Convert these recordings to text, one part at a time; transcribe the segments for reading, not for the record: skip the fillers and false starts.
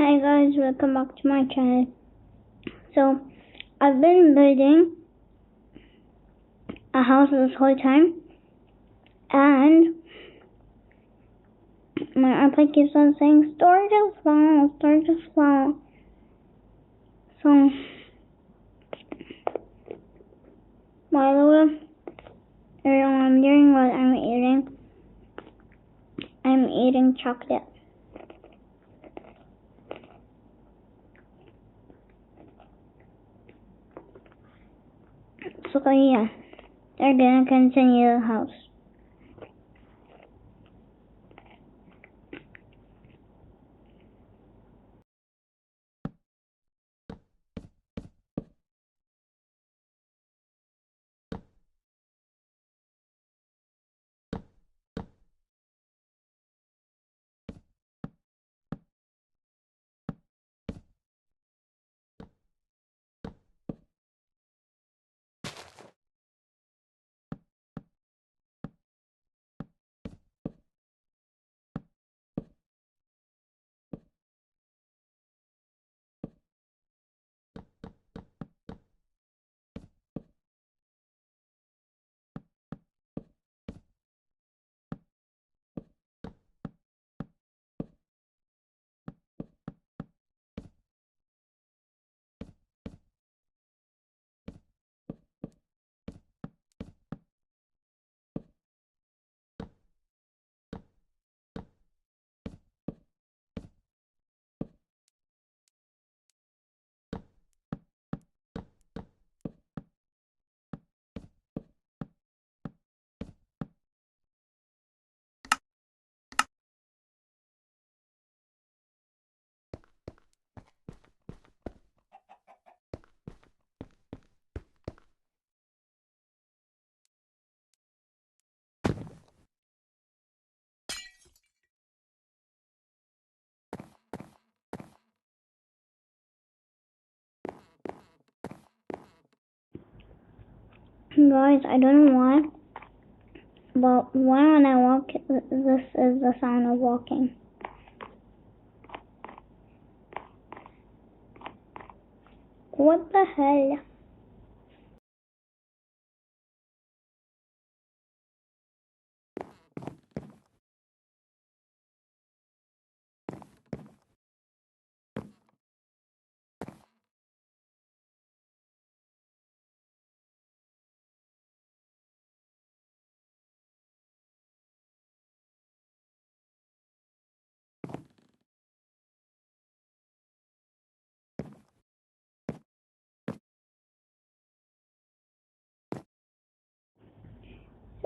Hi guys, welcome back to my channel. So, I've been building a house this whole time, and my iPad keeps on saying storage is full, storage is full. So, by the way, I'm doing what I'm eating chocolate. So yeah, they're gonna continue the house. Guys, I don't know why, but when I walk, this is the sound of walking. What the hell?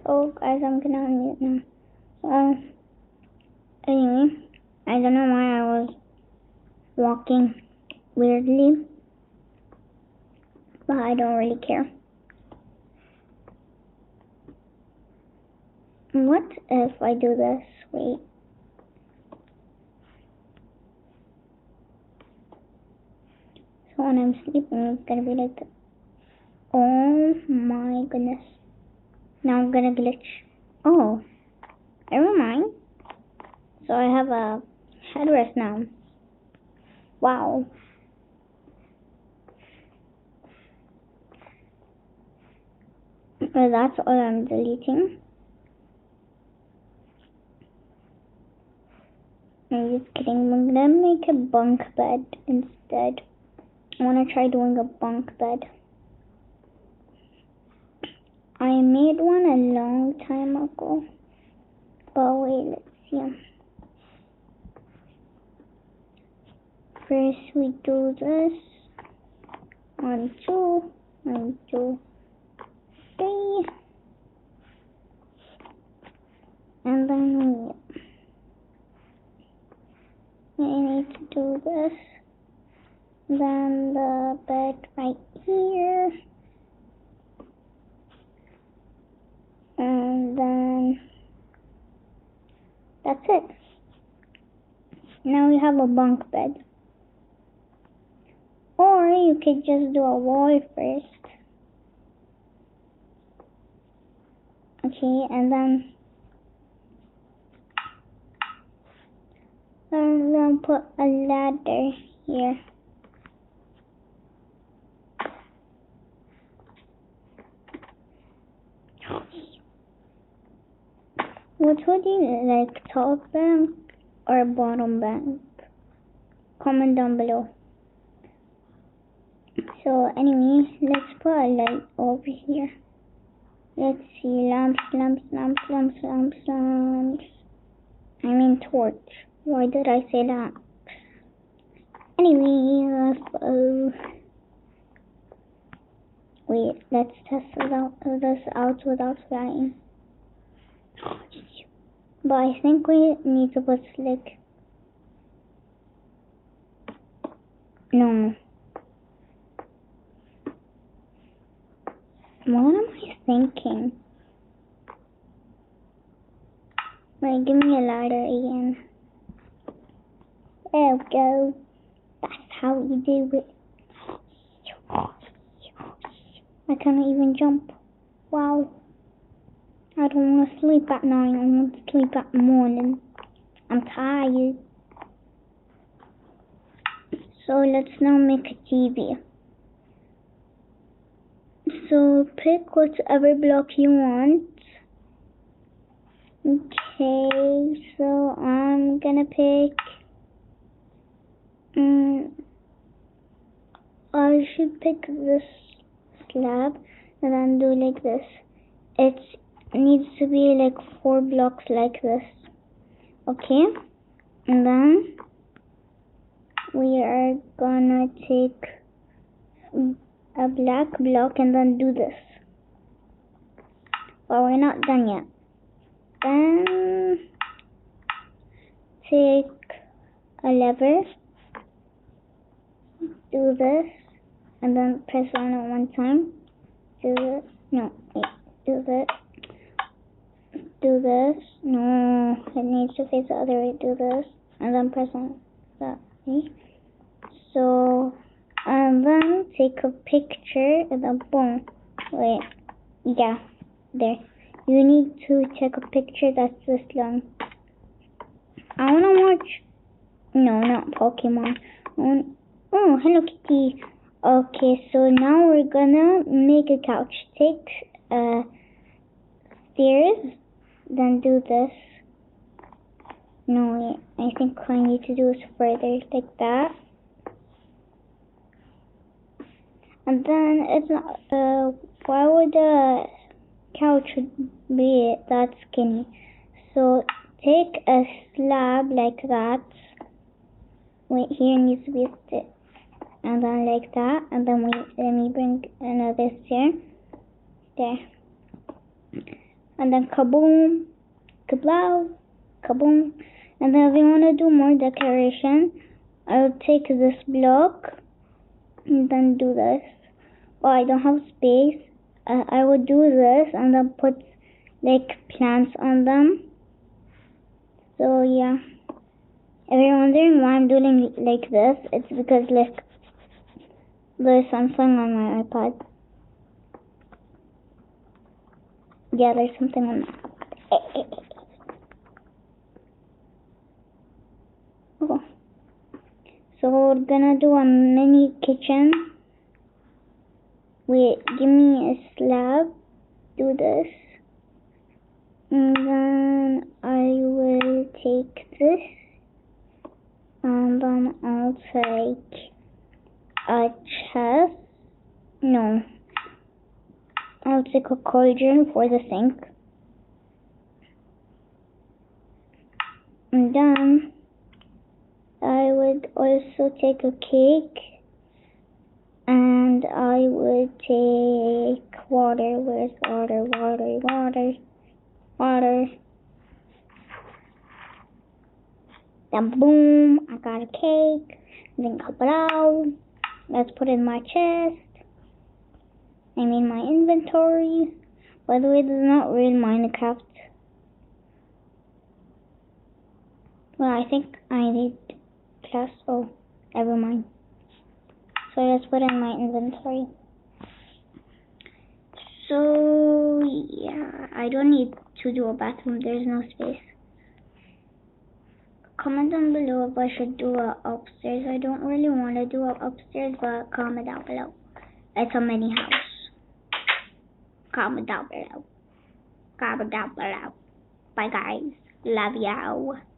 So guys, I'm gonna unmute now. Anyway, I don't know why I was walking weirdly, but I don't really care. What if I do this? Wait. So when I'm sleeping, it's gonna be like this. Oh my goodness. Now I'm gonna glitch. Oh, never mind. So I have a headrest now. Wow. Well, that's all I'm deleting. I'm just kidding. I'm gonna make a bunk bed instead. I wanna try doing a bunk bed. I made one a long time ago. But wait, let's see. First we do this. 1, 2, 1, 2, 3. And then we need to do this. Then the bed right here. And then that's it. Now we have a bunk bed. Or you could just do a wall first. Okay, and then now put a ladder here. What would you like, top bank or bottom bank? Comment down below. So anyway, let's put a light over here. Let's see, lamps. I mean torch. Why did I say that? Anyway, wait, let's test this out without flying. But I think we need to put slick. No. What am I thinking? Wait, give me a ladder again. There we go. That's how you do it. I can't even jump. Wow. I don't want to sleep at night. I want to sleep at morning. I'm tired. So let's now make a TV. So pick whatever block you want. Okay, so I'm gonna pick. I should pick this slab and then do like this. It needs to be like 4 blocks like this. Okay, and then we are gonna take a black block and then do this. Well, we're not done yet. Then take a lever, do this, and then press on it one time. Do this. No, wait. Do this. Do this. No, it needs to face the other way. Do this, and then press on that. Okay. So, and then take a picture and then boom. Wait. Yeah. There. You need to take a picture that's this long. I wanna watch. No, not Pokemon. Oh, Hello Kitty. Okay, so now we're gonna make a couch. Take stairs, then do this. No, wait, I think I need to do it further, like that. And then it's not. Why would the couch be that skinny? So take a slab like that. Wait, here needs to be a stick. And then like that. And then let me bring another stair. There. And then kaboom, kablow, kaboom. And then if you want to do more decoration, I'll take this block and then do this. Oh, I don't have space. I would do this and then put like plants on them. So yeah. If you're wondering why I'm doing like this, it's because like there's something on my iPad. Yeah, there's something on my oh. So we're gonna do a mini kitchen. Wait, give me a slab. Do this. And then I will take this. And then I'll take a chest. No. I'll take a cauldron for the sink. And then I would also take a cake. And I would take water. Where's water? Water. Then boom, I got a cake. Then kablow. Let's put it in my chest. I mean my inventory. By the way, this is not real Minecraft. Well, I think I need class. Oh, never mind. So let's put in my inventory. So yeah, I don't need to do a bathroom. There's no space. Comment down below if I should do a upstairs. I don't really want to do a upstairs, but comment down below. It's a mini house. Comment down below. Comment down below. Bye guys. Love you.